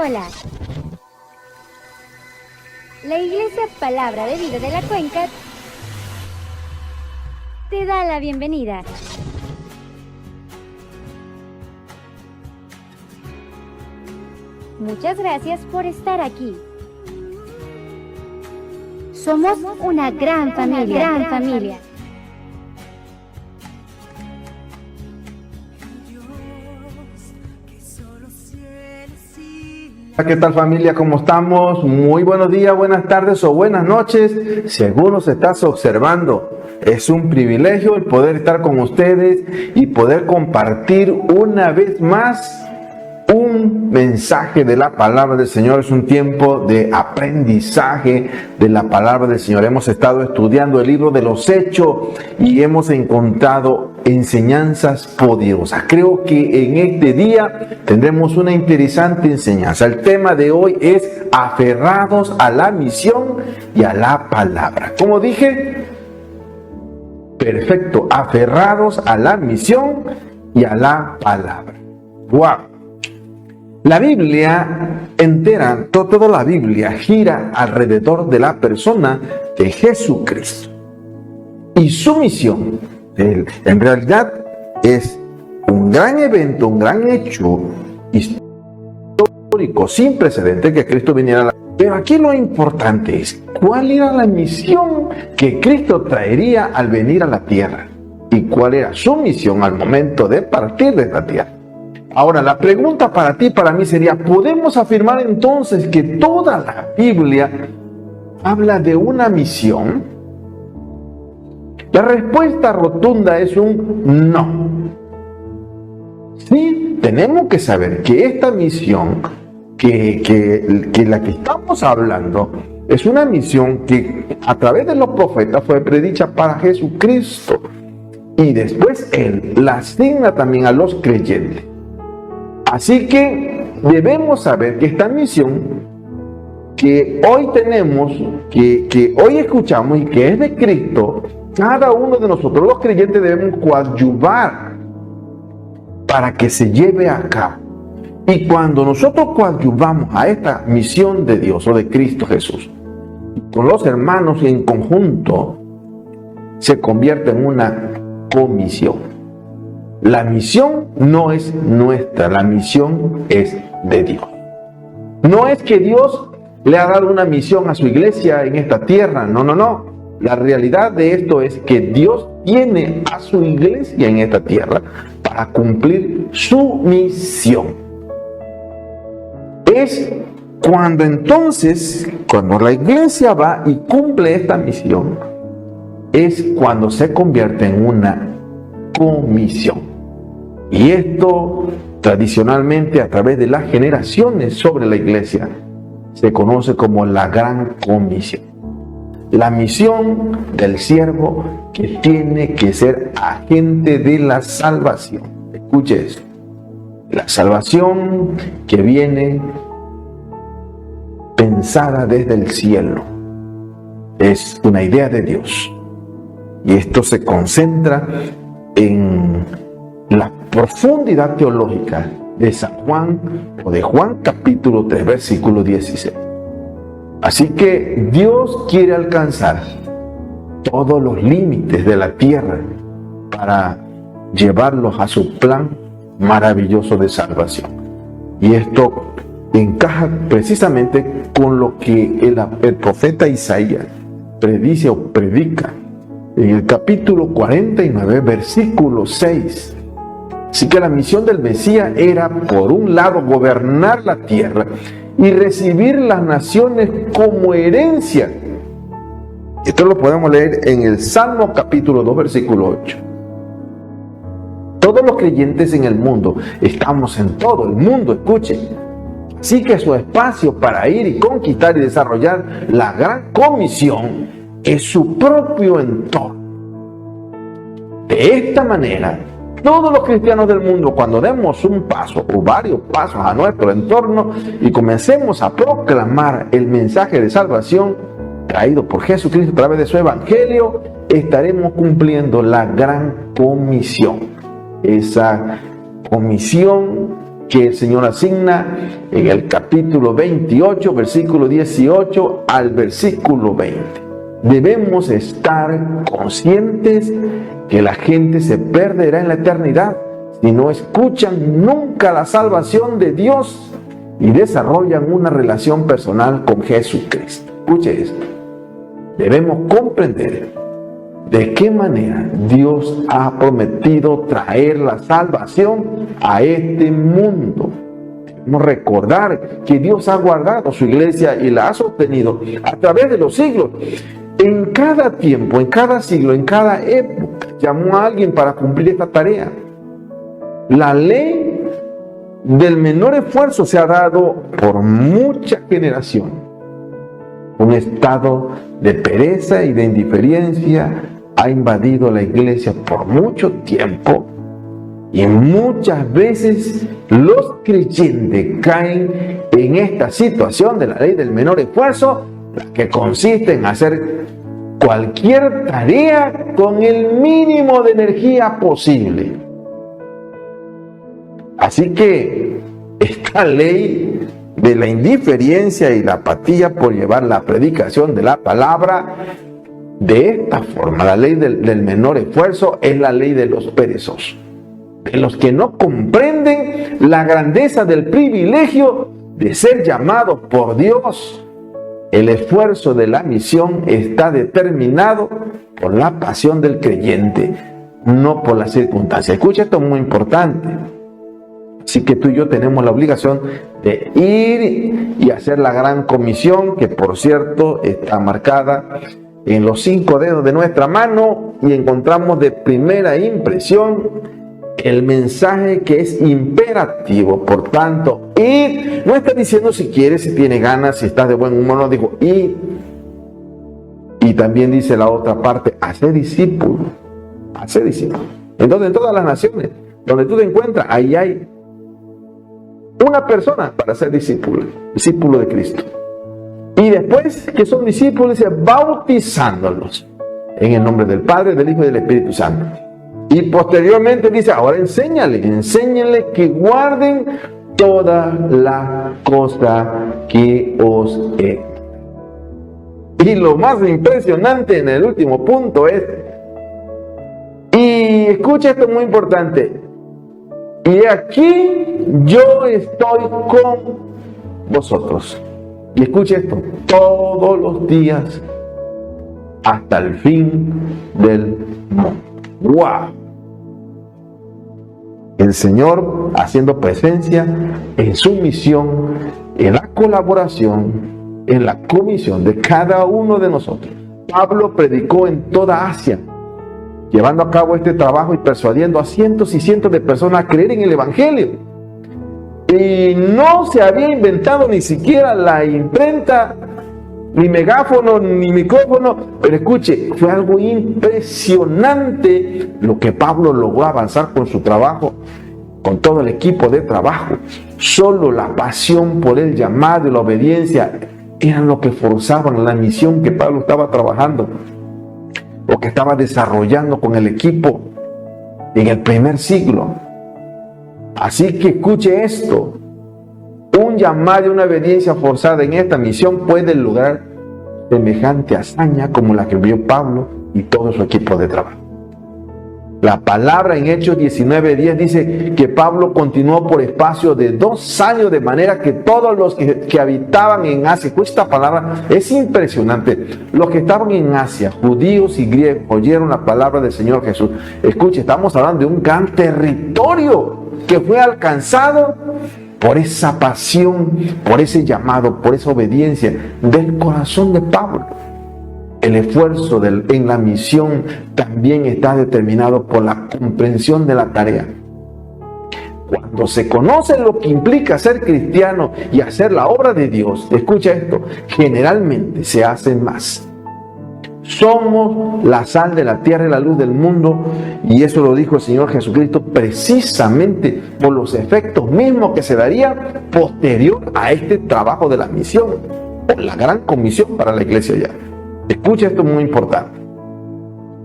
Hola. La Iglesia Palabra de Vida de la Cuenca te da la bienvenida. Muchas gracias por estar aquí. Somos una gran familia. ¿Qué tal, familia? ¿Cómo estamos? Muy buenos días, buenas tardes o buenas noches, según nos estás observando. Es un privilegio el poder estar con ustedes y poder compartir una vez más un mensaje de la palabra del Señor. Es un tiempo de aprendizaje de la palabra del Señor. Hemos estado estudiando el libro de los Hechos y hemos encontrado enseñanzas poderosas. Creo que en este día tendremos una interesante enseñanza. El tema de hoy es aferrados a la misión y a la palabra. ¿Cómo dije? Perfecto, aferrados a la misión y a la palabra. ¡Wow! La Biblia entera, toda la Biblia gira alrededor de la persona de Jesucristo. Y su misión, en realidad, es un gran evento, un gran hecho histórico, sin precedente, que Cristo viniera a la tierra. Pero aquí lo importante es, ¿cuál era la misión que Cristo traería al venir a la tierra? ¿Y cuál era su misión al momento de partir de esta tierra? Ahora, la pregunta para ti y para mí sería, ¿podemos afirmar entonces que toda la Biblia habla de una misión? La respuesta rotunda es un no. Sí, tenemos que saber que esta misión, que la que estamos hablando, es una misión que a través de los profetas fue predicha para Jesucristo. Y después Él la asigna también a los creyentes. Así que debemos saber que esta misión que hoy tenemos, que hoy escuchamos y que es de Cristo, cada uno de nosotros los creyentes debemos coadyuvar para que se lleve a cabo. Y cuando nosotros coadyuvamos a esta misión de Dios o de Cristo Jesús, con los hermanos en conjunto, se convierte en una comisión. La misión no es nuestra, la misión es de Dios. No es que Dios le ha dado una misión a su iglesia en esta tierra, no. La realidad de esto es que Dios tiene a su iglesia en esta tierra para cumplir su misión. Es cuando la iglesia va y cumple esta misión, es cuando se convierte en una comisión. Y esto tradicionalmente a través de las generaciones sobre la iglesia se conoce como la gran comisión. La misión del siervo que tiene que ser agente de la salvación. Escuche eso. La salvación que viene pensada desde el cielo. Es una idea de Dios. Y esto se concentra en la profundidad teológica de San Juan o de Juan capítulo 3 versículo 16. Así que Dios quiere alcanzar todos los límites de la tierra para llevarlos a su plan maravilloso de salvación. Y esto encaja precisamente con lo que el profeta Isaías predice o predica en el capítulo 49 versículo 6. Así que la misión del Mesías era, por un lado, gobernar la tierra y recibir las naciones como herencia. Esto lo podemos leer en el Salmo capítulo 2, versículo 8. Todos los creyentes en el mundo, estamos en todo el mundo, escuchen. Así que su espacio para ir y conquistar y desarrollar la gran comisión es su propio entorno. De esta manera, todos los cristianos del mundo, cuando demos un paso o varios pasos a nuestro entorno y comencemos a proclamar el mensaje de salvación traído por Jesucristo a través de su evangelio, estaremos cumpliendo la gran comisión. Esa comisión que el Señor asigna en el capítulo 28, versículo 18 al versículo 20. Debemos estar conscientes que la gente se perderá en la eternidad si no escuchan nunca la salvación de Dios y desarrollan una relación personal con Jesucristo. Escuche esto. Debemos comprender de qué manera Dios ha prometido traer la salvación a este mundo. Debemos recordar que Dios ha guardado su iglesia y la ha sostenido a través de los siglos. En cada tiempo, en cada siglo, en cada época, llamó a alguien para cumplir esta tarea. La ley del menor esfuerzo se ha dado por muchas generaciones. Un estado de pereza y de indiferencia ha invadido la iglesia por mucho tiempo y muchas veces los creyentes caen en esta situación de la ley del menor esfuerzo, que consiste en hacer cualquier tarea con el mínimo de energía posible. Así que esta ley de la indiferencia y la apatía por llevar la predicación de la palabra de esta forma, la ley del menor esfuerzo, es la ley de los perezosos, de los que no comprenden la grandeza del privilegio de ser llamados por Dios. El esfuerzo de la misión está determinado por la pasión del creyente, no por las circunstancias. Escucha, esto es muy importante. Así que tú y yo tenemos la obligación de ir y hacer la gran comisión, que por cierto está marcada en los 5 dedos de nuestra mano, y encontramos de primera impresión el mensaje que es imperativo. Por tanto, ir, no está diciendo si quieres, si tienes ganas, si estás de buen humor, no, dijo ir. Y también dice la otra parte, hacer discípulos, hacer discípulos. Entonces, en todas las naciones donde tú te encuentras, ahí hay una persona para ser discípulo de Cristo. Y después que son discípulos, dice, bautizándolos en el nombre del Padre, del Hijo y del Espíritu Santo. Y posteriormente dice, ahora enséñenle que guarden toda la cosa que os he. Y lo más impresionante en el último punto es, y escucha esto muy importante, y aquí yo estoy con vosotros. Y escuche esto, todos los días hasta el fin del mundo. ¡Wow! El Señor haciendo presencia en su misión, en la colaboración, en la comisión de cada uno de nosotros. Pablo predicó en toda Asia, llevando a cabo este trabajo y persuadiendo a cientos y cientos de personas a creer en el Evangelio. Y no se había inventado ni siquiera la imprenta, ni megáfono, ni micrófono. Pero escuche, fue algo impresionante lo que Pablo logró avanzar con su trabajo, con todo el equipo de trabajo. Solo la pasión por el llamado y la obediencia eran lo que forzaban la misión que Pablo estaba trabajando, o que estaba desarrollando con el equipo en el primer siglo. Así que escuche esto, un llamado y una obediencia forzada en esta misión puede lograr semejante hazaña como la que vio Pablo y todo su equipo de trabajo. La palabra en Hechos 19:10 dice que Pablo continuó por espacio de 2 años, de manera que todos los que habitaban en Asia, escucha esta palabra, es impresionante, los que estaban en Asia, judíos y griegos, oyeron la palabra del Señor Jesús. Escuche, estamos hablando de un gran territorio que fue alcanzado por esa pasión, por ese llamado, por esa obediencia del corazón de Pablo. El esfuerzo en la misión también está determinado por la comprensión de la tarea. Cuando se conoce lo que implica ser cristiano y hacer la obra de Dios, escucha esto, generalmente se hace más. Somos la sal de la tierra y la luz del mundo, y eso lo dijo el Señor Jesucristo precisamente por los efectos mismos que se daría posterior a este trabajo de la misión, por la gran comisión para la iglesia ya. Escucha, esto es muy importante.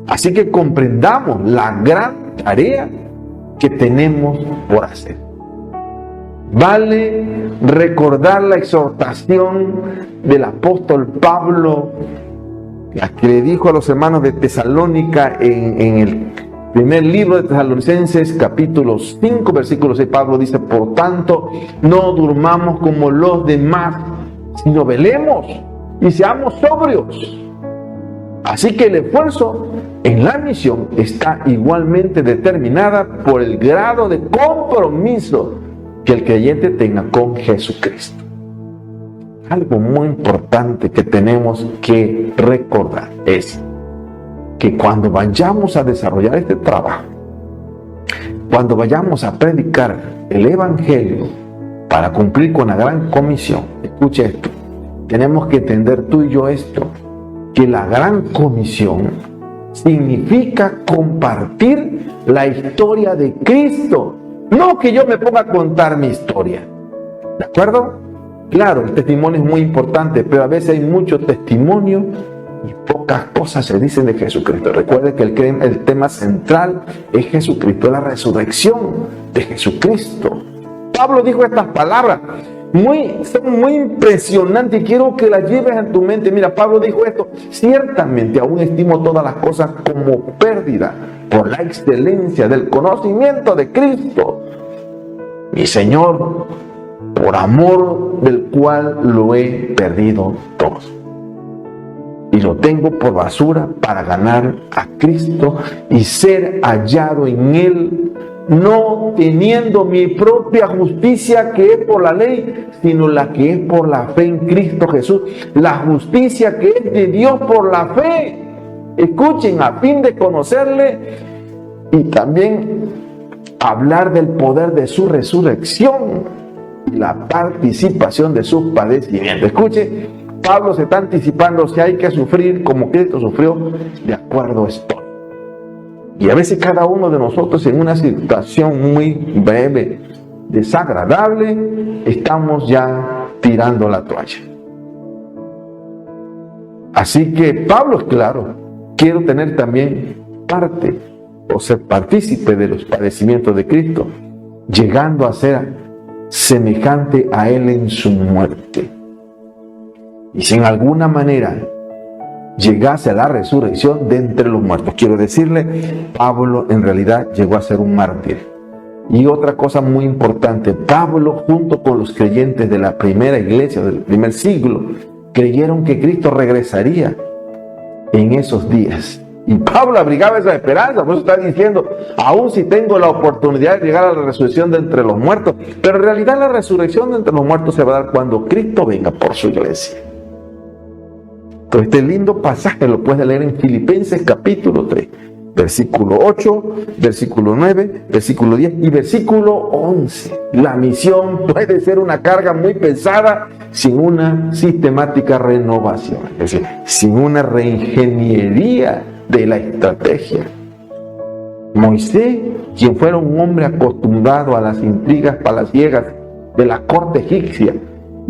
Así que comprendamos la gran tarea que tenemos por hacer. Vale recordar la exhortación del apóstol Pablo, la que le dijo a los hermanos de Tesalónica en el primer libro de Tesalonicenses, capítulo 5, versículo 6. Pablo dice: por tanto, no durmamos como los demás, sino velemos y seamos sobrios. Así que el esfuerzo en la misión está igualmente determinada por el grado de compromiso que el creyente tenga con Jesucristo. Algo muy importante que tenemos que recordar es que cuando vayamos a desarrollar este trabajo, cuando vayamos a predicar el Evangelio para cumplir con la gran comisión, escuche esto, tenemos que entender tú y yo esto, que la gran comisión significa compartir la historia de Cristo, no que yo me ponga a contar mi historia. ¿De acuerdo? Claro, el testimonio es muy importante, pero a veces hay mucho testimonio y pocas cosas se dicen de Jesucristo. Recuerde que el tema central es Jesucristo, la resurrección de Jesucristo. Pablo dijo estas palabras, son muy impresionantes y quiero que las lleves en tu mente. Mira, Pablo dijo esto: ciertamente aún estimo todas las cosas como pérdida por la excelencia del conocimiento de Cristo, mi Señor, por amor del cual lo he perdido todo. Y lo tengo por basura para ganar a Cristo y ser hallado en Él, no teniendo mi propia justicia que es por la ley, sino la que es por la fe en Cristo Jesús, la justicia que es de Dios por la fe. Escuchen, a fin de conocerle y también hablar del poder de su resurrección y la participación de sus padecimientos. Escuche, Pablo se está anticipando: si hay que sufrir como Cristo sufrió, de acuerdo estoy. Y a veces cada uno de nosotros, en una situación muy breve, desagradable, estamos ya tirando la toalla. Así que Pablo es claro: quiero tener también parte o ser partícipe de los padecimientos de Cristo, llegando a ser semejante a Él en su muerte. Y si en alguna manera llegase a la resurrección de entre los muertos, quiero decirle, Pablo en realidad llegó a ser un mártir. Y otra cosa muy importante, Pablo junto con los creyentes de la primera iglesia del primer siglo creyeron que Cristo regresaría en esos días. Y Pablo abrigaba esa esperanza, por eso está diciendo: aún si tengo la oportunidad de llegar a la resurrección de entre los muertos. Pero en realidad la resurrección de entre los muertos se va a dar cuando Cristo venga por su iglesia. Entonces, este lindo pasaje lo puedes leer en Filipenses capítulo 3, versículo 8, versículo 9, versículo 10 y versículo 11. La misión puede ser una carga muy pesada sin una sistemática renovación, es decir, sin una reingeniería de la estrategia. Moisés, quien fuera un hombre acostumbrado a las intrigas palaciegas de la corte egipcia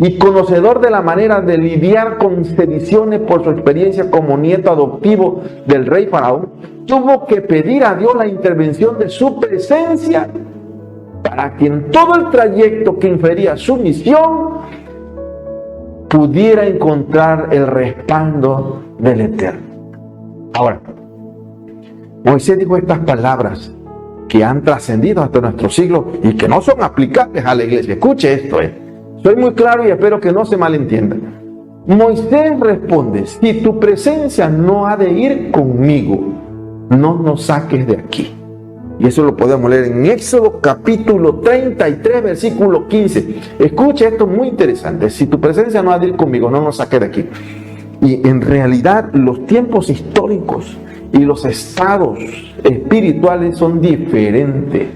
y conocedor de la manera de lidiar con sediciones por su experiencia como nieto adoptivo del rey Faraón, tuvo que pedir a Dios la intervención de su presencia para que en todo el trayecto que infería su misión pudiera encontrar el respaldo del Eterno. Ahora, Moisés dijo estas palabras que han trascendido hasta nuestro siglo y que no son aplicables a la iglesia. Escuche esto, soy muy claro y espero que no se malentienda. Moisés responde: si tu presencia no ha de ir conmigo, no nos saques de aquí. Y eso lo podemos leer en Éxodo capítulo 33, versículo 15. Escuche esto muy interesante: si tu presencia no ha de ir conmigo, no nos saques de aquí. Y en realidad los tiempos históricos y los estados espirituales son diferentes.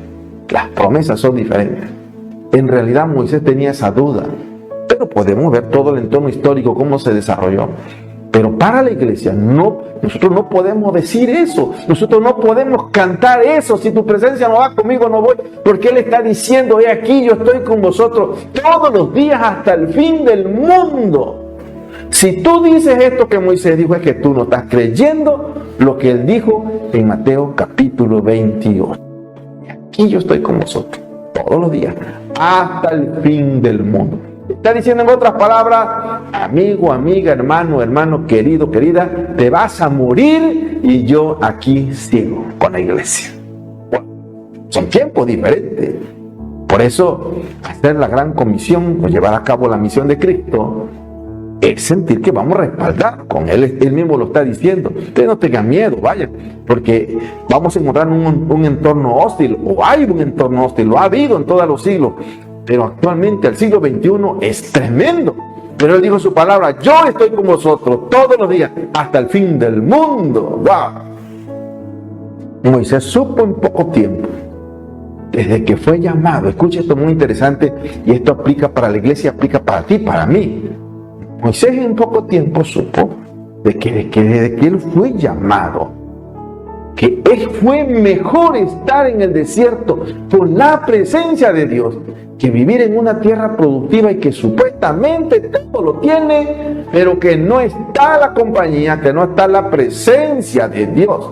Las promesas son diferentes. En realidad Moisés tenía esa duda, pero podemos ver todo el entorno histórico, cómo se desarrolló. Pero para la iglesia, nosotros no podemos decir eso, nosotros no podemos cantar eso: si tu presencia no va conmigo, no voy, porque Él está diciendo: he aquí, yo estoy con vosotros todos los días hasta el fin del mundo. Si tú dices esto que Moisés dijo, es que tú no estás creyendo lo que Él dijo en Mateo capítulo 28. Aquí yo estoy con vosotros todos los días hasta el fin del mundo. Está diciendo en otras palabras, amigo, amiga, hermano, querido, querida, te vas a morir y yo aquí sigo con la iglesia. Bueno, son tiempos diferentes. Por eso, hacer la gran comisión o llevar a cabo la misión de Cristo es sentir que vamos a respaldar con Él. Él mismo lo está diciendo. Ustedes no tengan miedo, vayan, porque vamos a encontrar un entorno hostil, o hay un entorno hostil, lo ha habido en todos los siglos. Pero actualmente el siglo XXI es tremendo. Pero Él dijo su palabra, yo estoy con vosotros todos los días hasta el fin del mundo. ¡Wow! Moisés supo en poco tiempo, desde que fue llamado. Escucha esto muy interesante, y esto aplica para la iglesia, aplica para ti, para mí. Moisés en poco tiempo supo de que desde que él fue llamado, que fue mejor estar en el desierto con la presencia de Dios que vivir en una tierra productiva y que supuestamente todo lo tiene, pero que no está la compañía, que no está la presencia de Dios.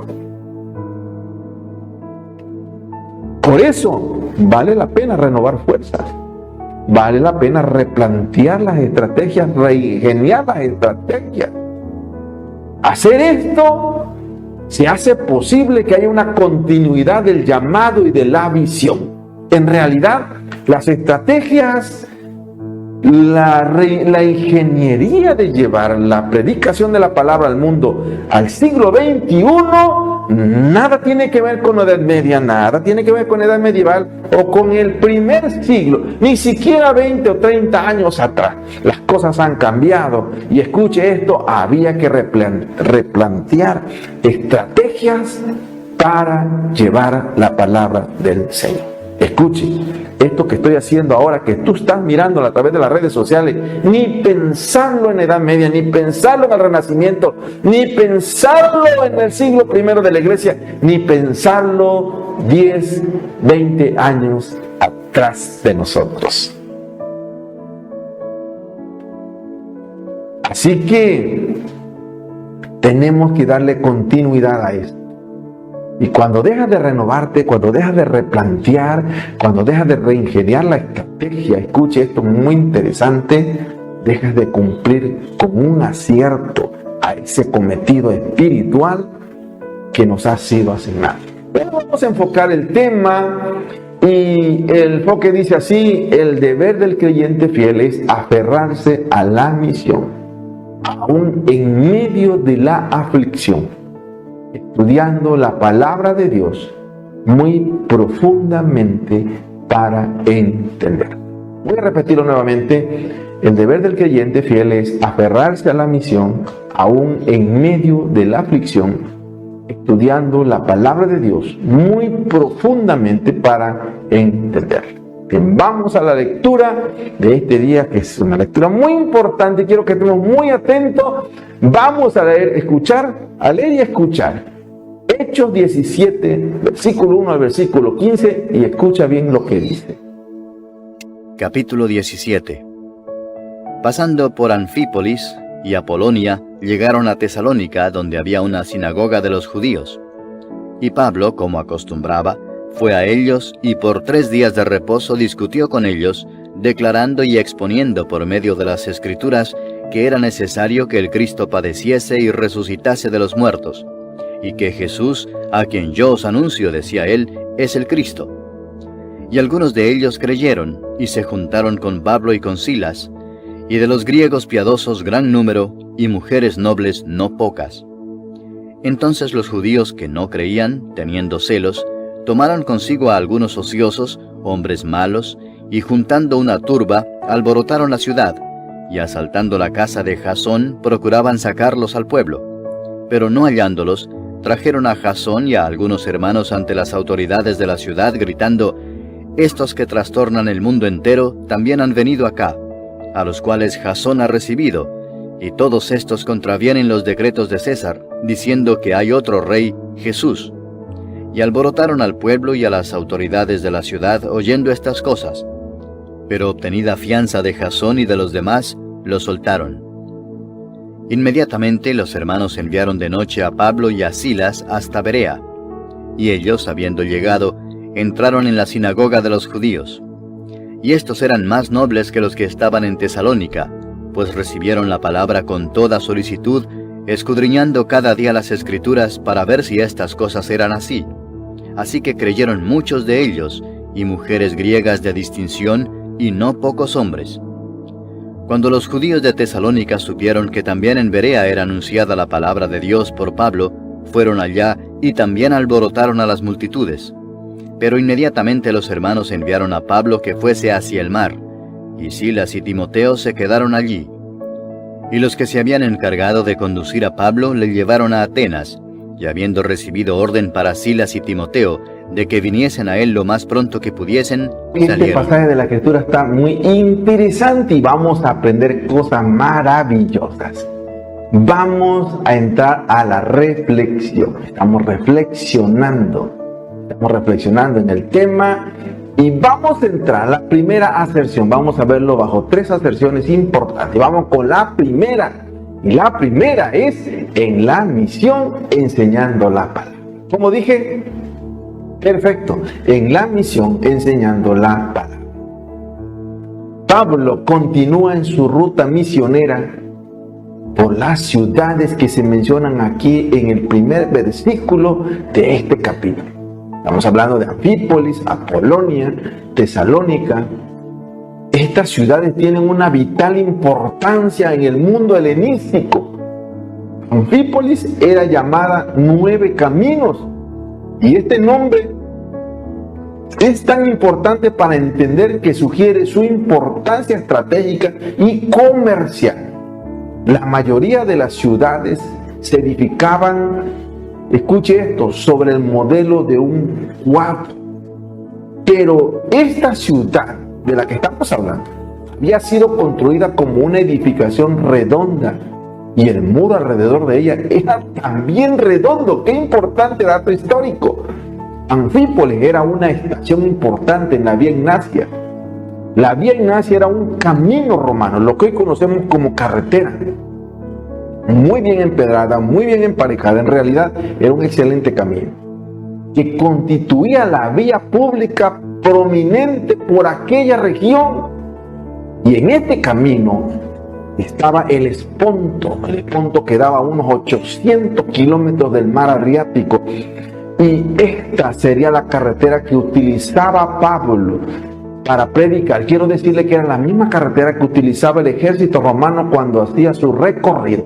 Por eso vale la pena renovar fuerzas, vale la pena replantear las estrategias, reingeniar las estrategias. Hacer esto se hace posible que haya una continuidad del llamado y de la visión. En realidad, las estrategias, la ingeniería de llevar la predicación de la palabra al mundo al siglo XXI, nada tiene que ver con la Edad Media, nada tiene que ver con la Edad Medieval o con el primer siglo, ni siquiera 20 o 30 años atrás. Las cosas han cambiado y escuche esto, había que replantear estrategias para llevar la palabra del Señor. Escuche, esto que estoy haciendo ahora, que tú estás mirando a través de las redes sociales, ni pensarlo en la Edad Media, ni pensarlo en el Renacimiento, ni pensarlo en el siglo I de la Iglesia, ni pensarlo 10, 20 años atrás de nosotros. Así que tenemos que darle continuidad a esto. Y cuando dejas de renovarte, cuando dejas de replantear, cuando dejas de reingeniar la estrategia, escuche esto muy interesante, dejas de cumplir con un acierto a ese cometido espiritual que nos ha sido asignado. Pero vamos a enfocar el tema, y el enfoque dice así: el deber del creyente fiel es aferrarse a la misión, aún en medio de la aflicción, estudiando la palabra de Dios muy profundamente para entender. Voy a repetirlo nuevamente. El deber del creyente fiel es aferrarse a la misión, aún en medio de la aflicción, estudiando la palabra de Dios muy profundamente para entender. Bien, vamos a la lectura de este día, que es una lectura muy importante. Quiero que estemos muy atentos. Vamos a leer y escuchar Hechos 17, versículo 1 al versículo 15, y escucha bien lo que dice. Capítulo 17. Pasando por Anfípolis y Apolonia, llegaron a Tesalónica, donde había una sinagoga de los judíos. Y Pablo, como acostumbraba, fue a ellos y por 3 días de reposo discutió con ellos, declarando y exponiendo por medio de las Escrituras que era necesario que el Cristo padeciese y resucitase de los muertos, y que Jesús, a quien yo os anuncio, decía él, es el Cristo. Y algunos de ellos creyeron, y se juntaron con Pablo y con Silas, y de los griegos piadosos gran número, y mujeres nobles no pocas. Entonces los judíos que no creían, teniendo celos, tomaron consigo a algunos ociosos, hombres malos, y juntando una turba, alborotaron la ciudad, y asaltando la casa de Jasón, procuraban sacarlos al pueblo. Pero no hallándolos, trajeron a Jasón y a algunos hermanos ante las autoridades de la ciudad, gritando: estos que trastornan el mundo entero también han venido acá, a los cuales Jasón ha recibido, y todos estos contravienen los decretos de César, diciendo que hay otro rey, Jesús. Y alborotaron al pueblo y a las autoridades de la ciudad oyendo estas cosas. Pero obtenida fianza de Jasón y de los demás, los soltaron. Inmediatamente los hermanos enviaron de noche a Pablo y a Silas hasta Berea, y ellos, habiendo llegado, entraron en la sinagoga de los judíos. y estos eran más nobles que los que estaban en Tesalónica, pues recibieron la palabra con toda solicitud, escudriñando cada día las Escrituras para ver si estas cosas eran así. Así que creyeron muchos de ellos, y mujeres griegas de distinción, y no pocos hombres. Cuando los judíos de Tesalónica supieron que también en Berea era anunciada la palabra de Dios por Pablo, fueron allá y también alborotaron a las multitudes. Pero inmediatamente los hermanos enviaron a Pablo que fuese hacia el mar, y Silas y Timoteo se quedaron allí. Y los que se habían encargado de conducir a Pablo le llevaron a Atenas, y habiendo recibido orden para Silas y Timoteo de que viniesen a él lo más pronto que pudiesen, Este salieron. pasaje de la Escritura está muy interesante y vamos a aprender cosas maravillosas. Vamos a entrar a la reflexión. Estamos reflexionando en el tema y vamos a entrar a la primera aserción. Vamos a verlo bajo 3 aserciones importantes. Vamos con la primera. Y la primera es en la misión enseñando la palabra. Como dije, perfecto, en la misión enseñando la palabra. Pablo continúa en su ruta misionera por las ciudades que se mencionan aquí en el primer versículo de este capítulo. Estamos hablando de Anfípolis, Apolonia, Tesalónica. Estas ciudades tienen una vital importancia en el mundo helenístico. Anfípolis era llamada 9 Caminos, y este nombre es tan importante para entender que sugiere su importancia estratégica y comercial. La mayoría de las ciudades se edificaban, escuche esto, sobre el modelo de un cuadro. Pero esta ciudad de la que estamos hablando había sido construida como una edificación redonda, y el muro alrededor de ella era también redondo. ¡Qué importante dato histórico! Anfípolis era una estación importante en la Vía Ignacia. La Vía Ignacia era un camino romano, lo que hoy conocemos como carretera. Muy bien empedrada, muy bien emparejada. En realidad era un excelente camino que constituía la vía pública prominente por aquella región. Y en este camino estaba el Esponto. El Esponto quedaba a unos 800 kilómetros del mar Adriático. Y esta sería la carretera que utilizaba Pablo para predicar. Quiero decirle que era la misma carretera que utilizaba el ejército romano cuando hacía su recorrido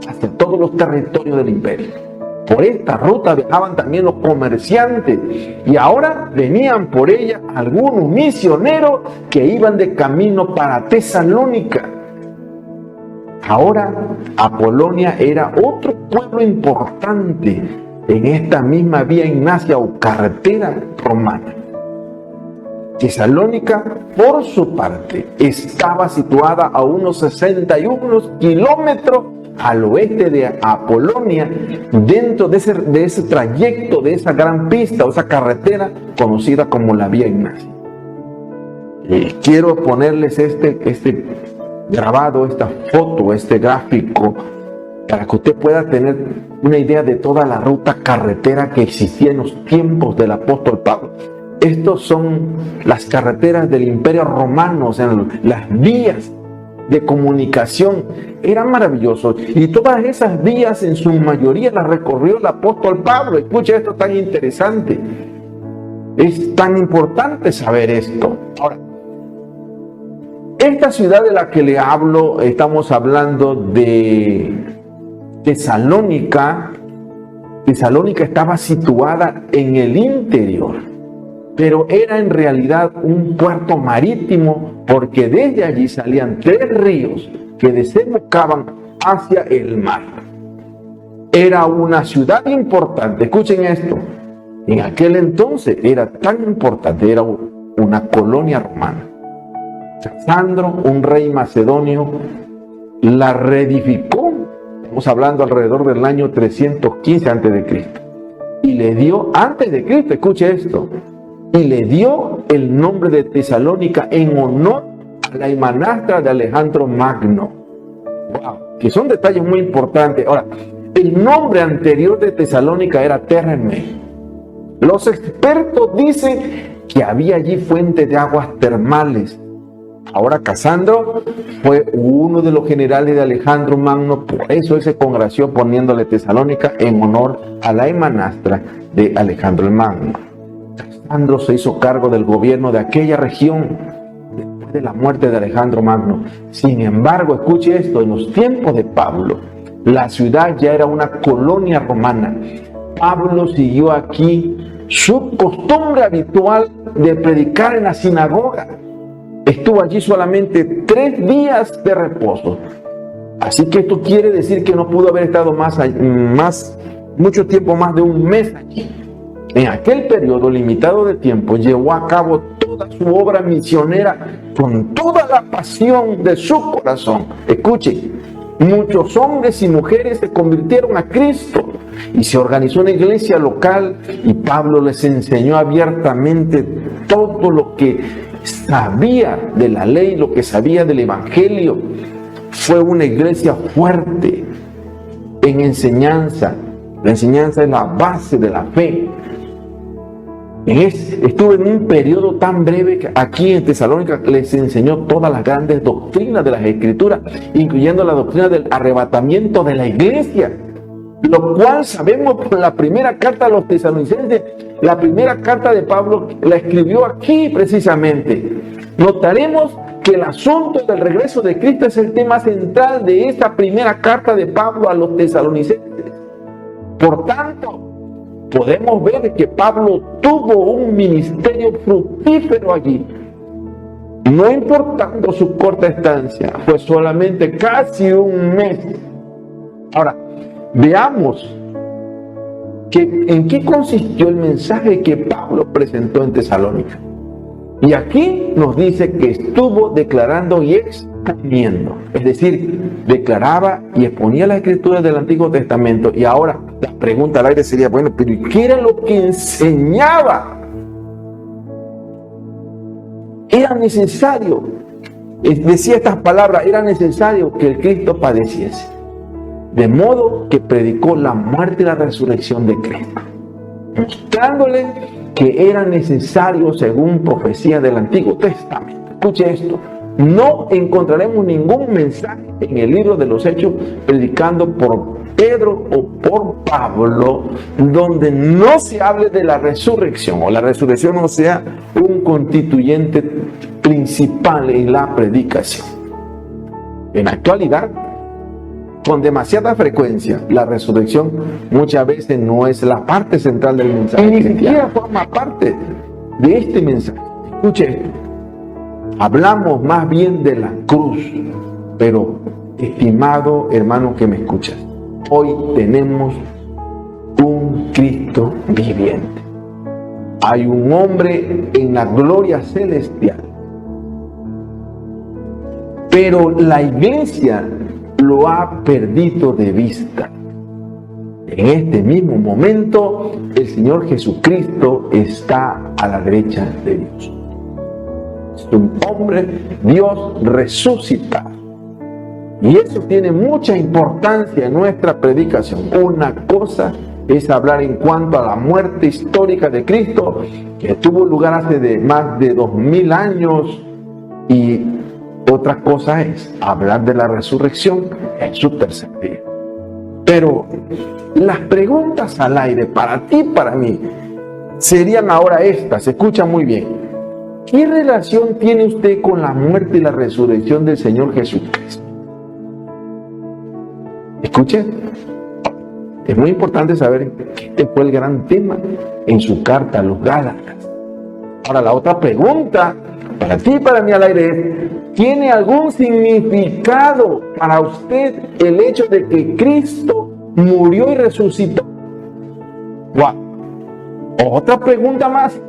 hacia todos los territorios del imperio. Por esta ruta viajaban también los comerciantes, y ahora venían por ella algunos misioneros que iban de camino para Tesalónica. Ahora Apolonia era otro pueblo importante en esta misma Vía Ignacia o carretera romana. Tesalónica, por su parte, estaba situada a unos 61 kilómetros al oeste de Apolonia, dentro de ese trayecto, de esa gran pista o esa carretera conocida como la Vía Ignacia. Quiero ponerles este grabado, esta foto, este gráfico, para que usted pueda tener una idea de toda la ruta carretera que existía en los tiempos del apóstol Pablo. Estos son las carreteras del Imperio Romano, o sea, las vías de comunicación. Eran maravillosos, y todas esas vías en su mayoría las recorrió el apóstol Pablo. Escucha esto tan interesante. Es tan importante saber esto. Ahora, esta ciudad de la que le hablo, estamos hablando de Tesalónica. Tesalónica estaba situada en el interior, pero era en realidad un puerto marítimo, porque desde allí salían 3 ríos que desembocaban hacia el mar. Era una ciudad importante. Escuchen esto. En aquel entonces era tan importante, era una colonia romana. Casandro, un rey macedonio, la reedificó. Estamos hablando alrededor del año 315 a.C. Y le dio, antes de Cristo, escuche esto, y le dio el nombre de Tesalónica en honor a la hermanastra de Alejandro Magno. Wow, que son detalles muy importantes. Ahora, el nombre anterior de Tesalónica era Terme. Los expertos dicen que había allí fuentes de aguas termales. Ahora Casandro fue uno de los generales de Alejandro Magno, por eso él se congració poniéndole Tesalónica en honor a la hermanastra de Alejandro el Magno. Casandro se hizo cargo del gobierno de aquella región después de la muerte de Alejandro Magno. Sin embargo, escuche esto, en los tiempos de Pablo, la ciudad ya era una colonia romana. Pablo siguió aquí su costumbre habitual de predicar en la sinagoga. Estuvo allí solamente 3 días de reposo. Así que esto quiere decir que no pudo haber estado mucho tiempo, más de un mes allí. En aquel periodo limitado de tiempo llevó a cabo toda su obra misionera con toda la pasión de su corazón. Escuche, muchos hombres y mujeres se convirtieron a Cristo y se organizó una iglesia local y Pablo les enseñó abiertamente todo lo que sabía de la ley, lo que sabía del evangelio. Fue una iglesia fuerte en enseñanza. La enseñanza es la base de la fe. Estuve en un periodo tan breve que aquí en Tesalónica les enseñó todas las grandes doctrinas de las Escrituras, incluyendo la doctrina del arrebatamiento de la iglesia, lo cual sabemos por la primera carta a los tesalonicenses. La primera carta de Pablo la escribió aquí precisamente. Notaremos que el asunto del regreso de Cristo es el tema central de esta primera carta de Pablo a los tesalonicenses. Por tanto, podemos ver que Pablo tuvo un ministerio fructífero allí. No importando su corta estancia, fue solamente casi un mes. Ahora, veamos en qué consistió el mensaje que Pablo presentó en Tesalónica. Y aquí nos dice que estuvo declarando y exponiendo, es decir, declaraba y exponía las escrituras del Antiguo Testamento. Y ahora la pregunta al aire sería, bueno, pero ¿qué era lo que enseñaba? Era necesario, decía estas palabras, era necesario que el Cristo padeciese, de modo que predicó la muerte y la resurrección de Cristo, mostrándole que era necesario según profecía del Antiguo Testamento. Escuche esto, no encontraremos ningún mensaje en el libro de los Hechos predicando por Pedro o por Pablo donde no se hable de la resurrección, o la resurrección no sea un constituyente principal en la predicación. En la actualidad, con demasiada frecuencia, la resurrección muchas veces no es la parte central del mensaje, ni siquiera forma parte de este mensaje. Escuche esto, hablamos más bien de la cruz, pero estimado hermano que me escuchas, hoy tenemos un Cristo viviente. Hay un hombre en la gloria celestial, pero la iglesia lo ha perdido de vista. En este mismo momento, el Señor Jesucristo está a la derecha de Dios. Es un hombre, Dios resucitado. Y eso tiene mucha importancia en nuestra predicación. Una cosa es hablar en cuanto a la muerte histórica de Cristo, que tuvo lugar hace más de 2000 años, y otra cosa es hablar de la resurrección en su tercer día. Pero las preguntas al aire para ti y para mí serían ahora estas. Escucha muy bien. ¿Qué relación tiene usted con la muerte y la resurrección del Señor Jesucristo? Escuche. Es muy importante saber que este fue el gran tema en su carta a los Gálatas. Ahora, la otra pregunta para ti y para mí al aire es: ¿tiene algún significado para usted el hecho de que Cristo murió y resucitó? Wow. Otra pregunta más.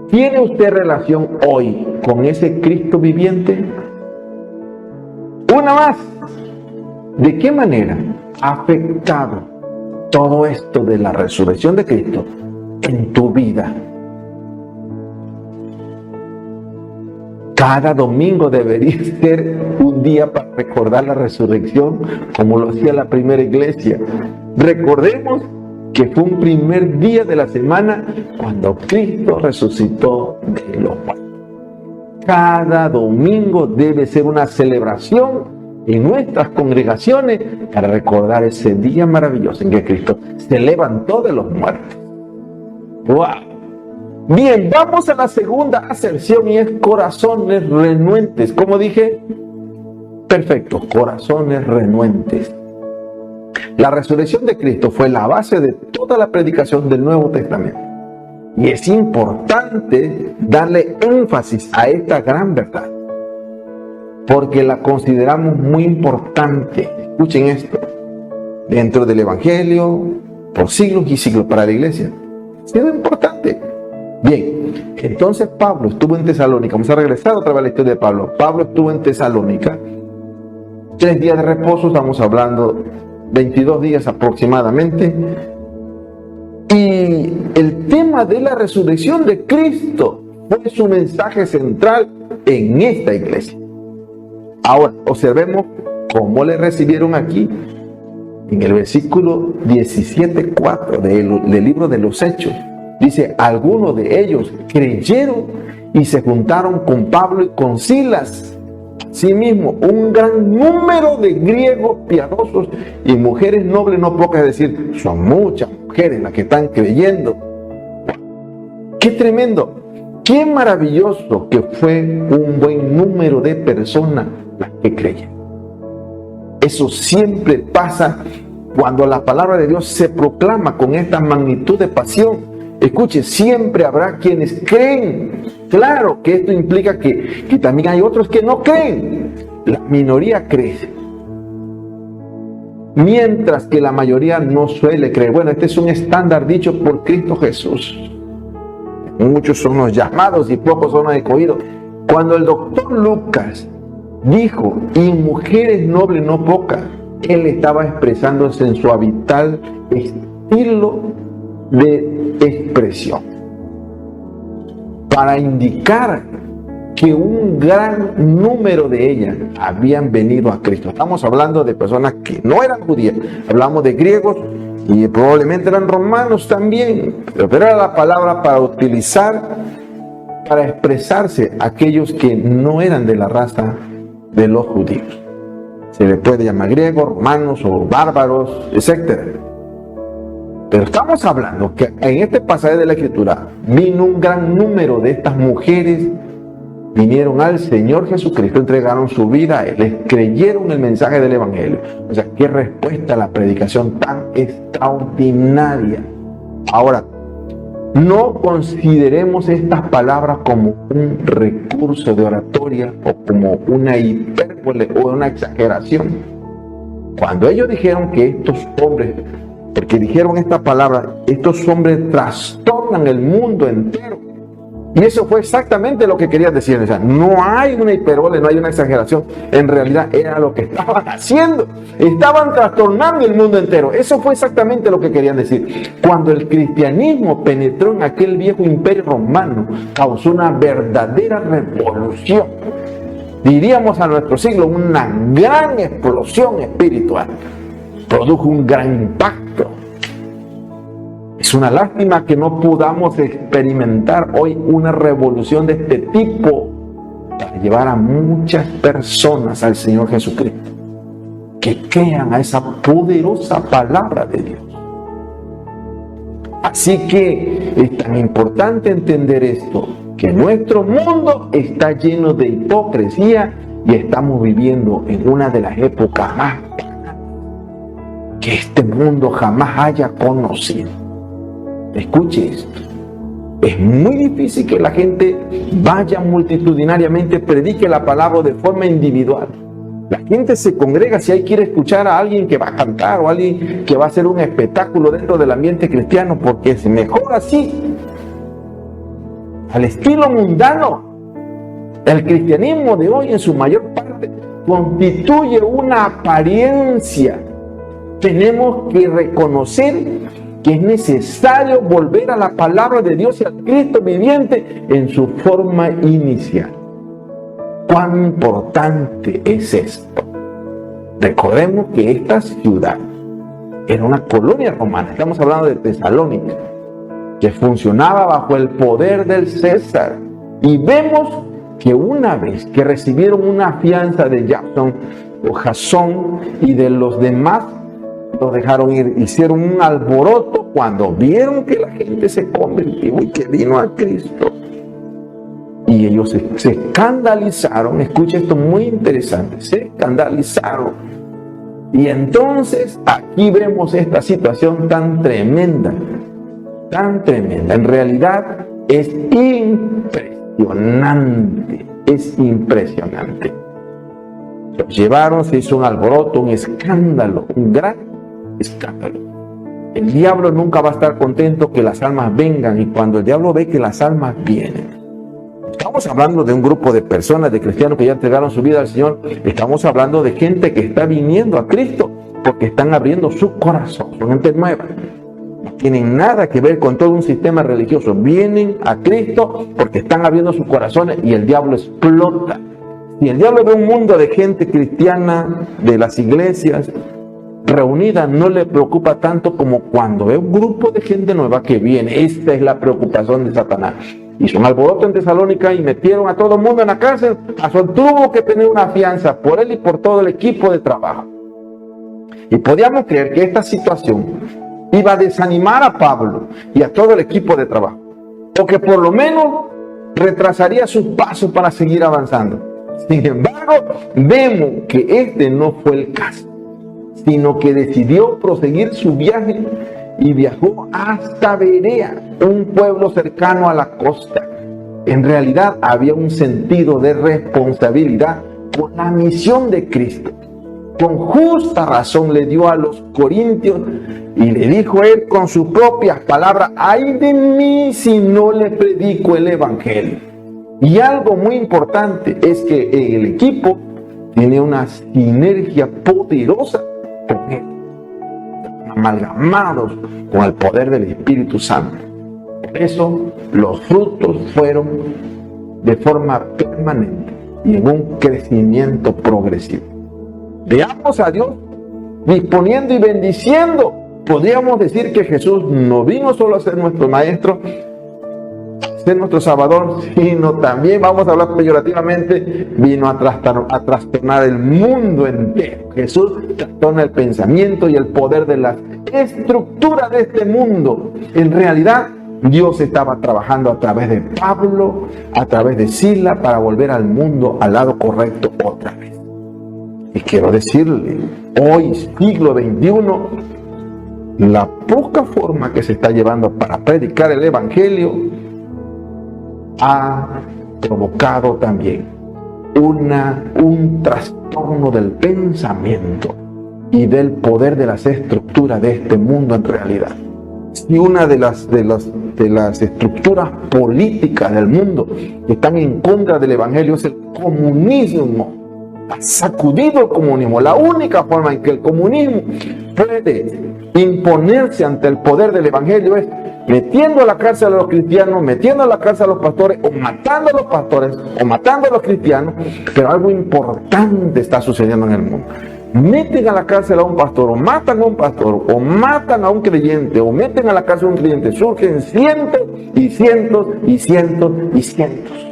¿Tiene usted relación hoy con ese Cristo viviente? Una más. ¿De qué manera ha afectado todo esto de la resurrección de Cristo en tu vida? Cada domingo debería ser un día para recordar la resurrección, como lo hacía la primera iglesia. Recordemos que fue un primer día de la semana cuando Cristo resucitó de los muertos. Cada domingo debe ser una celebración en nuestras congregaciones para recordar ese día maravilloso en que Cristo se levantó de los muertos. ¡Wow! Bien, vamos a la segunda aserción y es corazones renuentes. ¿Cómo dije? Perfecto, corazones renuentes. La resurrección de Cristo fue la base de toda la predicación del Nuevo Testamento. Y es importante darle énfasis a esta gran verdad, porque la consideramos muy importante. Escuchen esto. Dentro del Evangelio, por siglos y siglos para la iglesia, ha sido importante. Bien, entonces Pablo estuvo en Tesalónica. Vamos a regresar otra vez a la historia de Pablo. Pablo estuvo en Tesalónica. 3 días de reposo, estamos hablando 22 días aproximadamente. Y el tema de la resurrección de Cristo fue su mensaje central en esta iglesia. Ahora, observemos cómo le recibieron aquí. En el versículo 17:4 del libro de los Hechos, dice: algunos de ellos creyeron y se juntaron con Pablo y con Silas. Asimismo, un gran número de griegos piadosos y mujeres nobles no pocas, es decir, son muchas mujeres las que están creyendo. ¡Qué tremendo! ¡Qué maravilloso que fue un buen número de personas las que creyen! Eso siempre pasa cuando la palabra de Dios se proclama con esta magnitud de pasión. Escuche, siempre habrá quienes creen. Claro que esto implica que también hay otros que no creen. La minoría cree, mientras que la mayoría no suele creer. Bueno, este es un estándar dicho por Cristo Jesús. Muchos son los llamados y pocos son los escogidos. Cuando el doctor Lucas dijo, y mujeres nobles no pocas, él estaba expresándose en su habitual estilo de expresión para indicar que un gran número de ellas habían venido a Cristo. Estamos hablando de personas que no eran judías, hablamos de griegos y probablemente eran romanos también, pero era la palabra para utilizar, para expresarse a aquellos que no eran de la raza de los judíos. Se le puede llamar griegos, romanos o bárbaros, etc. Pero estamos hablando que en este pasaje de la Escritura vino un gran número de estas mujeres, vinieron al Señor Jesucristo, entregaron su vida a Él, les creyeron el mensaje del Evangelio. O sea, qué respuesta a la predicación tan extraordinaria. Ahora, no consideremos estas palabras como un recurso de oratoria o como una hipérbole o una exageración. Cuando ellos dijeron que estos hombres, porque dijeron esta palabra, estos hombres trastornan el mundo entero. Y eso fue exactamente lo que querían decir. O sea, no hay una hipérbole, no hay una exageración. En realidad era lo que estaban haciendo. Estaban trastornando el mundo entero. Eso fue exactamente lo que querían decir. Cuando el cristianismo penetró en aquel viejo imperio romano, causó una verdadera revolución. Diríamos a nuestro siglo, una gran explosión espiritual. Produjo un gran impacto. Es una lástima que no podamos experimentar hoy una revolución de este tipo para llevar a muchas personas al Señor Jesucristo, que crean a esa poderosa palabra de Dios. Así que es tan importante entender esto, que nuestro mundo está lleno de hipocresía y estamos viviendo en una de las épocas más que este mundo jamás haya conocido. Escuche esto. Es muy difícil que la gente vaya multitudinariamente, predique la palabra de forma individual. La gente se congrega si ahí quiere escuchar a alguien que va a cantar o a alguien que va a hacer un espectáculo dentro del ambiente cristiano, porque es mejor así. Al estilo mundano, el cristianismo de hoy en su mayor parte constituye una apariencia. Tenemos que reconocer que es necesario volver a la palabra de Dios y al Cristo viviente en su forma inicial. ¿Cuán importante es esto? Recordemos que esta ciudad era una colonia romana. Estamos hablando de Tesalónica, que funcionaba bajo el poder del César. Y vemos que una vez que recibieron una fianza de Jasón y de los demás, los dejaron ir, hicieron un alboroto cuando vieron que la gente se convirtió y que vino a Cristo. Y ellos se escandalizaron. Escucha esto muy interesante, se escandalizaron. Y entonces aquí vemos esta situación tan tremenda, tan tremenda. En realidad es impresionante, es impresionante. Los llevaron, se hizo un alboroto, un escándalo, un gran escándalo. El diablo nunca va a estar contento que las almas vengan, y cuando el diablo ve que las almas vienen, estamos hablando de un grupo de personas, de cristianos que ya entregaron su vida al Señor. Estamos hablando de gente que está viniendo a Cristo porque están abriendo su corazón. Son gente nueva. No tienen nada que ver con todo un sistema religioso. Vienen a Cristo porque están abriendo sus corazones y el diablo explota. Si el diablo ve un mundo de gente cristiana, de las iglesias reunida, no le preocupa tanto como cuando ve un grupo de gente nueva que viene. Esta es la preocupación de Satanás. Hizo un alboroto en Tesalónica y metieron a todo el mundo en la cárcel. Jasón tuvo que tener una fianza por él y por todo el equipo de trabajo. Y podíamos creer que esta situación iba a desanimar a Pablo y a todo el equipo de trabajo, o que por lo menos retrasaría sus pasos para seguir avanzando. Sin embargo, vemos que este no fue el caso, sino que decidió proseguir su viaje y viajó hasta Berea, un pueblo cercano a la costa. En realidad había un sentido de responsabilidad con la misión de Cristo. Con justa razón le dio a los corintios y le dijo él con sus propias palabras: ay de mí si no le predico el evangelio. Y algo muy importante es que el equipo tiene una sinergia poderosa con él, amalgamados con el poder del Espíritu Santo. Por eso los frutos fueron de forma permanente y en un crecimiento progresivo. Veamos a Dios disponiendo y bendiciendo. Podríamos decir que Jesús no vino solo a ser nuestro maestro, a ser nuestro salvador, sino también, vamos a hablar peyorativamente, vino a trastornar el mundo entero. Jesús trastorna el pensamiento y el poder de la estructura de este mundo. En realidad, Dios estaba trabajando a través de Pablo, a través de Sila, para volver al mundo al lado correcto otra vez. Y quiero decirle, hoy, siglo XXI, la poca forma que se está llevando para predicar el evangelio ha provocado también un trastorno del pensamiento y del poder de las estructuras de este mundo en realidad. Si una de las estructuras políticas del mundo que están en contra del evangelio es el comunismo, ha sacudido el comunismo. La única forma en que el comunismo puede imponerse ante el poder del evangelio es metiendo a la cárcel a los cristianos, metiendo a la cárcel a los pastores, o matando a los pastores, o matando a los cristianos. Pero algo importante está sucediendo en el mundo. Meten a la cárcel a un pastor, o matan a un pastor, o matan a un creyente, o meten a la cárcel a un creyente. Surgen cientos y cientos y cientos y cientos.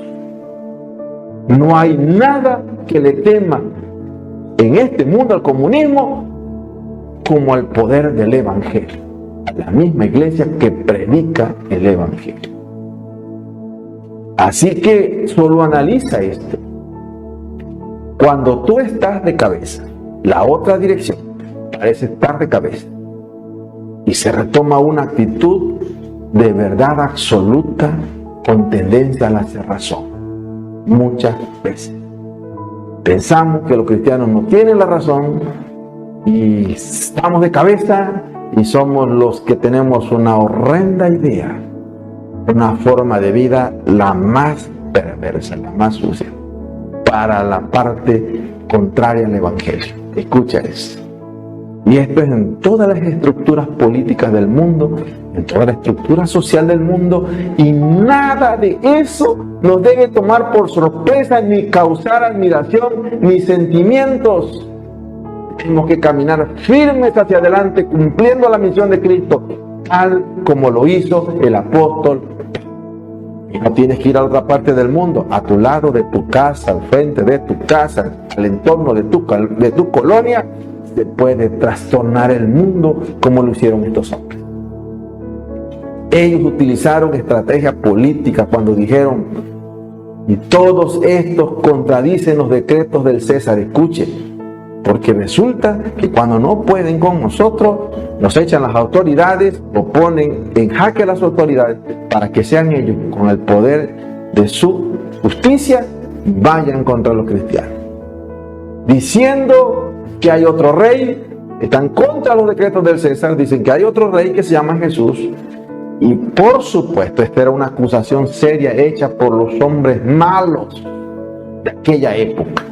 No hay nada que le tema en este mundo al comunismo como al poder del evangelio, a la misma iglesia que predica el evangelio. Así que solo analiza esto. Cuando tú estás de cabeza, la otra dirección parece estar de cabeza y se retoma una actitud de verdad absoluta con tendencia a la cerrazón. Muchas veces pensamos que los cristianos no tienen la razón y estamos de cabeza y somos los que tenemos una horrenda idea, una forma de vida la más perversa, la más sucia, para la parte contraria al evangelio. Escucha eso. Y esto es en todas las estructuras políticas del mundo, en toda la estructura social del mundo, y nada de eso nos debe tomar por sorpresa, ni causar admiración, ni sentimientos. Tenemos que caminar firmes hacia adelante, cumpliendo la misión de Cristo, tal como lo hizo el apóstol. Y no tienes que ir a otra parte del mundo, a tu lado de tu casa, al frente de tu casa, al entorno de tu colonia, se puede trastornar el mundo como lo hicieron estos hombres. Ellos utilizaron estrategia política cuando dijeron: y todos estos contradicen los decretos del César. Escuche, porque resulta que cuando no pueden con nosotros, nos echan las autoridades o ponen en jaque a las autoridades para que sean ellos, con el poder de su justicia, vayan contra los cristianos. Diciendo que hay otro rey, están contra los decretos del César, dicen que hay otro rey que se llama Jesús. Y por supuesto, esta era una acusación seria hecha por los hombres malos de aquella época.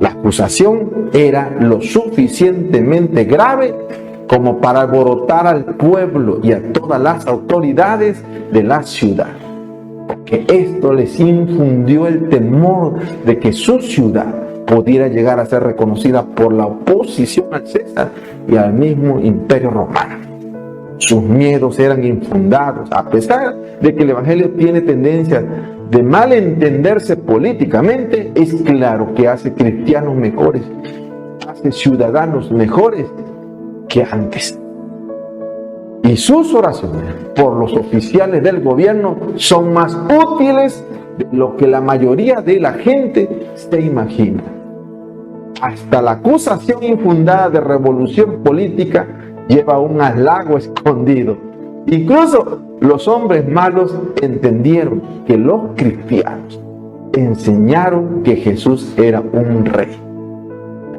La acusación era lo suficientemente grave como para alborotar al pueblo y a todas las autoridades de la ciudad, porque esto les infundió el temor de que su ciudad pudiera llegar a ser reconocida por la oposición al César y al mismo imperio romano. Sus miedos eran infundados, a pesar de que el Evangelio tiene tendencia de malentenderse políticamente. Es claro que hace cristianos mejores, hace ciudadanos mejores que antes. Y sus oraciones por los oficiales del gobierno son más útiles de lo que la mayoría de la gente se imagina. Hasta la acusación infundada de revolución política lleva un halago escondido. Incluso los hombres malos entendieron que los cristianos enseñaron que Jesús era un rey.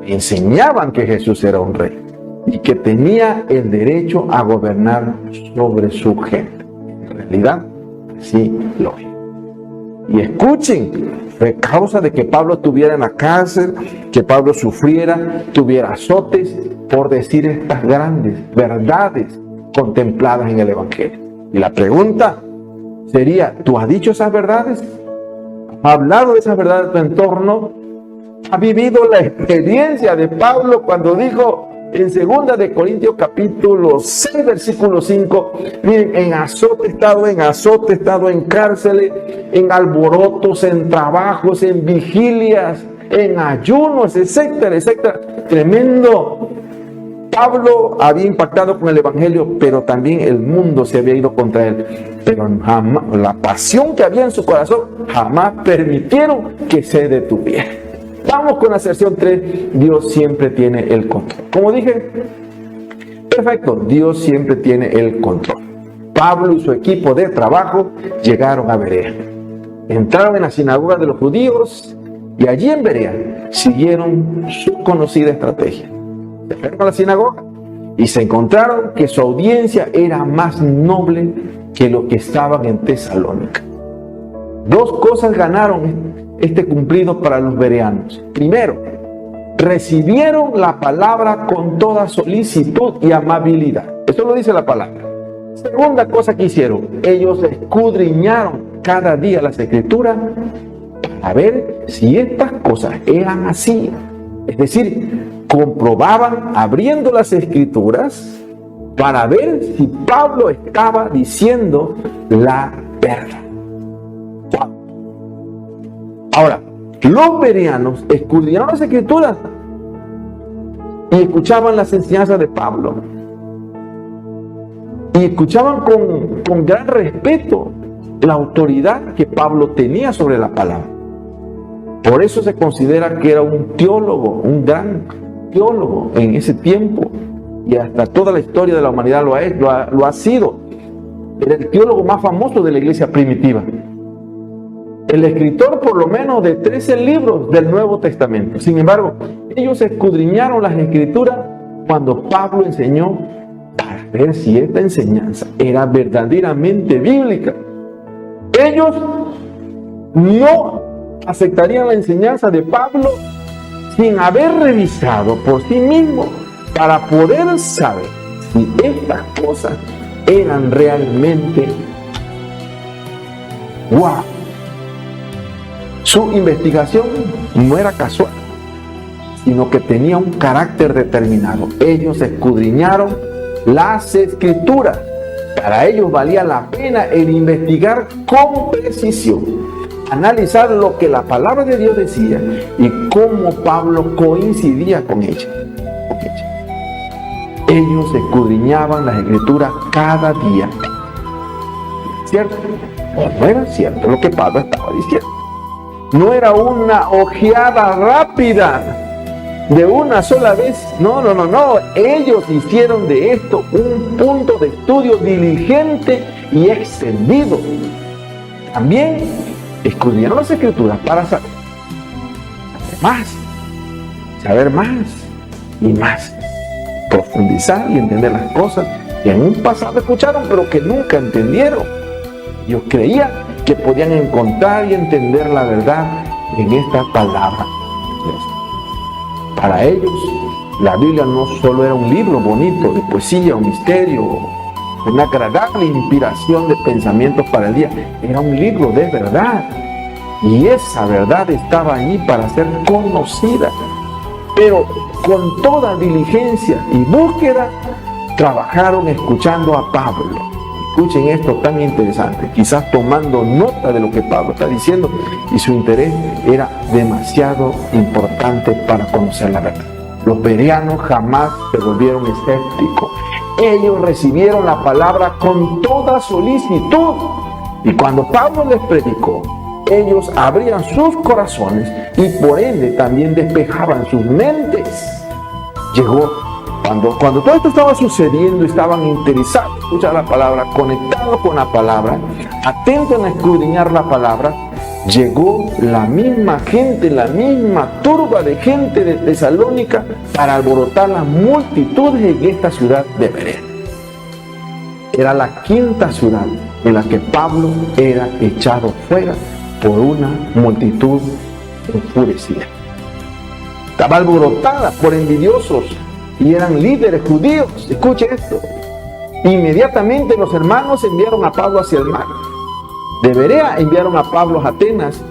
Enseñaban que Jesús era un rey y que tenía el derecho a gobernar sobre su gente. En realidad, así lo es. Y escuchen, fue causa de que Pablo estuviera en la cárcel, que Pablo sufriera, tuviera azotes por decir estas grandes verdades contempladas en el Evangelio. Y la pregunta sería: ¿tú has dicho esas verdades? ¿Has hablado de esas verdades en tu entorno? ¿Has vivido la experiencia de Pablo cuando dijo en 2 de Corintios capítulo 6 versículo 5, miren, en azote he estado en cárceles, en alborotos, en trabajos, en vigilias, en ayunos, etcétera, etcétera? Tremendo. Pablo había impactado con el Evangelio, pero también el mundo se había ido contra él. Pero jamás, la pasión que había en su corazón, jamás permitieron que se detuviera. Vamos con la sección 3. Dios siempre tiene el control. Como dije, perfecto, Dios siempre tiene el control. Pablo y su equipo de trabajo llegaron a Berea. Entraron en la sinagoga de los judíos y allí en Berea siguieron su conocida estrategia. Se fueron a la sinagoga y se encontraron que su audiencia era más noble que los que estaban en Tesalónica. Dos cosas ganaron este cumplido para los bereanos. Primero, recibieron la palabra con toda solicitud y amabilidad. Eso lo dice la palabra. Segunda cosa que hicieron, ellos escudriñaron cada día las Escrituras para ver si estas cosas eran así. Es decir, comprobaban abriendo las Escrituras para ver si Pablo estaba diciendo la verdad. Ahora, los bereanos escudriñaron las Escrituras y escuchaban las enseñanzas de Pablo. Y escuchaban con gran respeto la autoridad que Pablo tenía sobre la palabra. Por eso se considera que era un teólogo, un gran teólogo en ese tiempo. Y hasta toda la historia de la humanidad lo ha sido. Era el teólogo más famoso de la iglesia primitiva. El escritor por lo menos de 13 libros del Nuevo Testamento. Sin embargo, ellos escudriñaron las Escrituras cuando Pablo enseñó para ver si esta enseñanza era verdaderamente bíblica. Ellos no aceptarían la enseñanza de Pablo sin haber revisado por sí mismos para poder saber si estas cosas eran realmente Su investigación no era casual. sino que tenía un carácter determinado. Ellos escudriñaron las Escrituras. Para ellos valía la pena el investigar con precisión, analizar lo que la palabra de Dios decía y cómo Pablo coincidía con ella. Ellos escudriñaban las Escrituras cada día. ¿Cierto? No era cierto lo que Pablo estaba diciendo. No era una ojeada rápida de una sola vez. No. Ellos hicieron de esto un punto de estudio diligente y extendido. También escudriñaron las Escrituras para saber más y más. Profundizar y entender las cosas que en un pasado escucharon pero que nunca entendieron. Ellos creían que podían encontrar y entender la verdad en esta palabra de Dios. Para ellos, la Biblia no solo era un libro bonito de poesía, un misterio, una agradable inspiración de pensamientos para el día. Era un libro de verdad. Y esa verdad estaba allí para ser conocida. Pero con toda diligencia y búsqueda, trabajaron escuchando a Pablo. Escuchen esto tan interesante, quizás tomando nota de lo que Pablo está diciendo, y su interés era demasiado importante para conocer la verdad. Los bereanos jamás se volvieron escépticos. Ellos recibieron la palabra con toda solicitud. Y cuando Pablo les predicó, ellos abrían sus corazones y por ende también despejaban sus mentes. Cuando todo esto estaba sucediendo, estaban interesados en escuchar la palabra, conectados con la palabra, atentos en escudriñar la palabra, llegó la misma gente, la misma turba de gente de Tesalónica para alborotar las multitudes en esta ciudad de Berea. Era la quinta ciudad en la que Pablo era echado fuera por una multitud enfurecida. Estaba alborotada por envidiosos y eran líderes judíos. Escuche esto. Inmediatamente los hermanos enviaron a Pablo hacia el mar. De Berea enviaron a Pablo a Atenas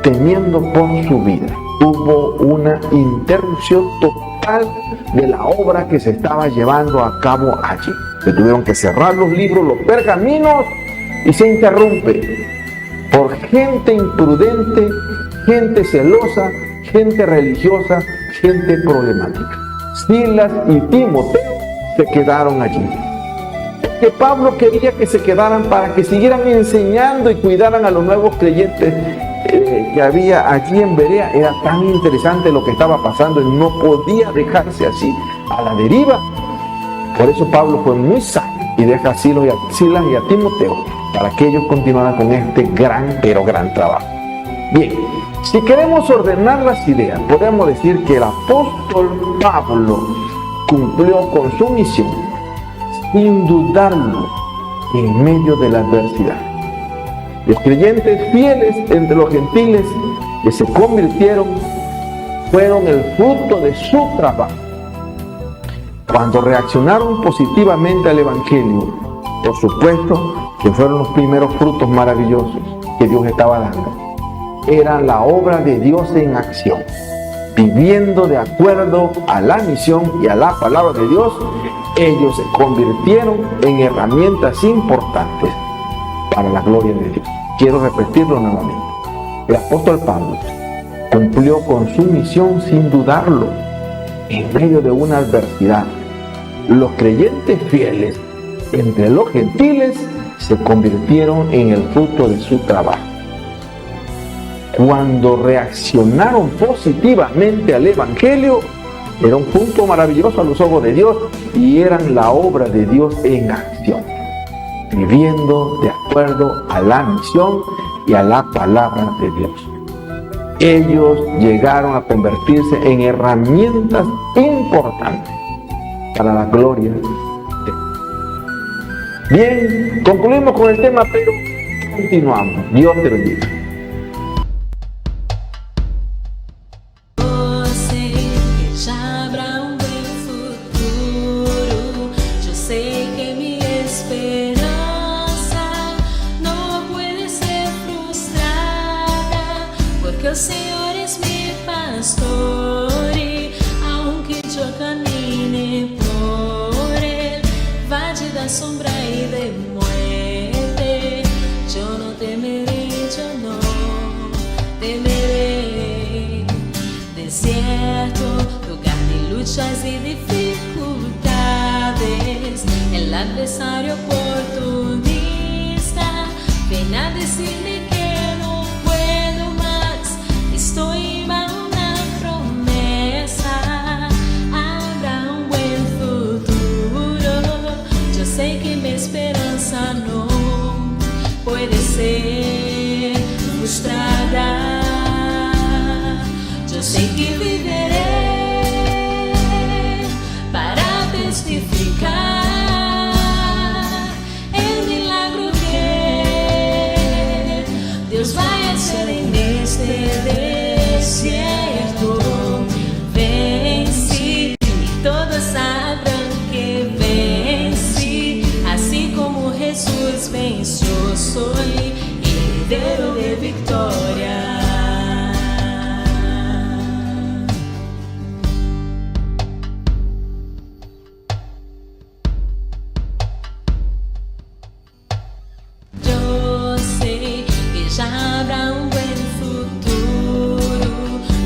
temiendo por su vida. Hubo una interrupción total de la obra que se estaba llevando a cabo allí. Se tuvieron que cerrar los libros, los pergaminos, y se interrumpe por gente imprudente, gente celosa, gente religiosa, gente problemática. Silas y Timoteo se quedaron allí. Que Pablo quería que se quedaran para que siguieran enseñando y cuidaran a los nuevos creyentes que había allí en Berea. Era tan interesante lo que estaba pasando y no podía dejarse así a la deriva. Por eso Pablo fue muy sabio y deja a Silas y a Timoteo para que ellos continuaran con este gran trabajo. Bien, si queremos ordenar las ideas, podemos decir que el apóstol Pablo cumplió con su misión sin dudarlo en medio de la adversidad. Los creyentes fieles entre los gentiles que se convirtieron fueron el fruto de su trabajo. Cuando reaccionaron positivamente al Evangelio, por supuesto que fueron los primeros frutos maravillosos que Dios estaba dando. Era la obra de Dios en acción. Viviendo de acuerdo a la misión y a la palabra de Dios, ellos se convirtieron en herramientas importantes para la gloria de Dios. Quiero repetirlo nuevamente. El apóstol Pablo cumplió con su misión sin dudarlo en medio de una adversidad. Los creyentes fieles entre los gentiles se convirtieron en el fruto de su trabajo. Cuando reaccionaron positivamente al Evangelio, era un punto maravilloso a los ojos de Dios y eran la obra de Dios en acción, viviendo de acuerdo a la misión y a la palabra de Dios. Ellos llegaron a convertirse en herramientas importantes para la gloria de Dios. Bien, concluimos con el tema, pero continuamos. Dios te bendiga. El Señor es mi pastor y desierto, lugar de luchas y dificultades. El adversario oportunista ven a decirme que no puedo más. Estoy bajo una promesa, habrá un buen futuro. Yo sé que mi esperanza no puede ser frustrada. Yo sé que viviré para testificar el milagro que Dios va a hacer en este desierto. Vencí y todos sabrán que vencí, así como Jesús venció. Soy heredero de victoria. Yo sé que ya habrá un buen futuro.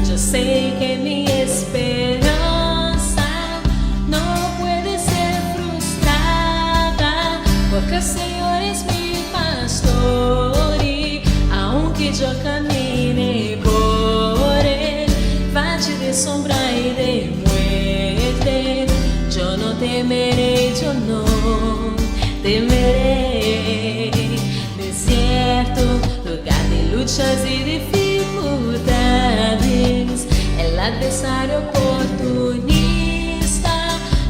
Yo sé que mi esperanza no puede ser frustrada, porque el Señor es mi pastor y aunque yo camine por el valle de sombra y de muerte, yo no temeré, yo no temeré. Desierto, lugar de luchas y dificultades, el adversario oportunista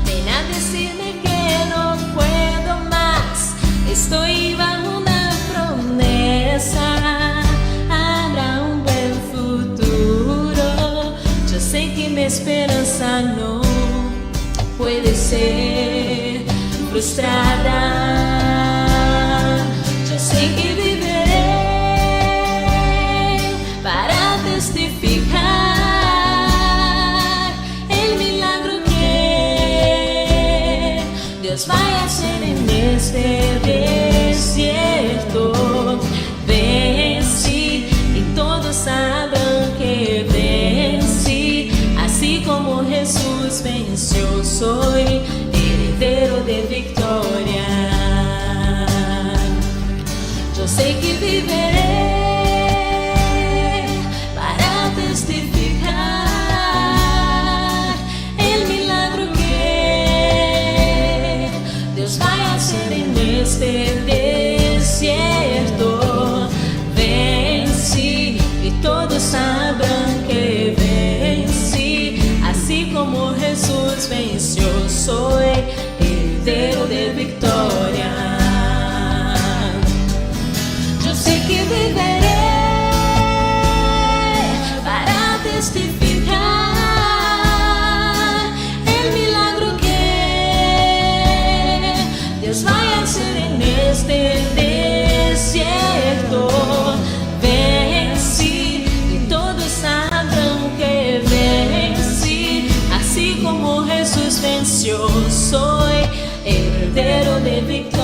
ven a decirme que no puedo más. Estoy bajo una promesa, habrá un buen futuro. Yo sé que mi esperanza no puede ser frustrada. Yo sé que viviré para testificar el milagro que Dios va a hacer en este desierto. Vencí y todos sabrán que vencí, así como Jesús venció. Soy heredero de victoria. Yo sé que viviré para testificar el milagro que Dios va a hacer en este desierto. Vencí y todos sabrán que vencí, así como Jesús venció. Soy heredero de victoria. Yo sé que viviré para testificar el milagro que Dios va a hacer en este desierto. Vencí y todos sabrán que vencí, así como Jesús venció. Soy heredero de victoria.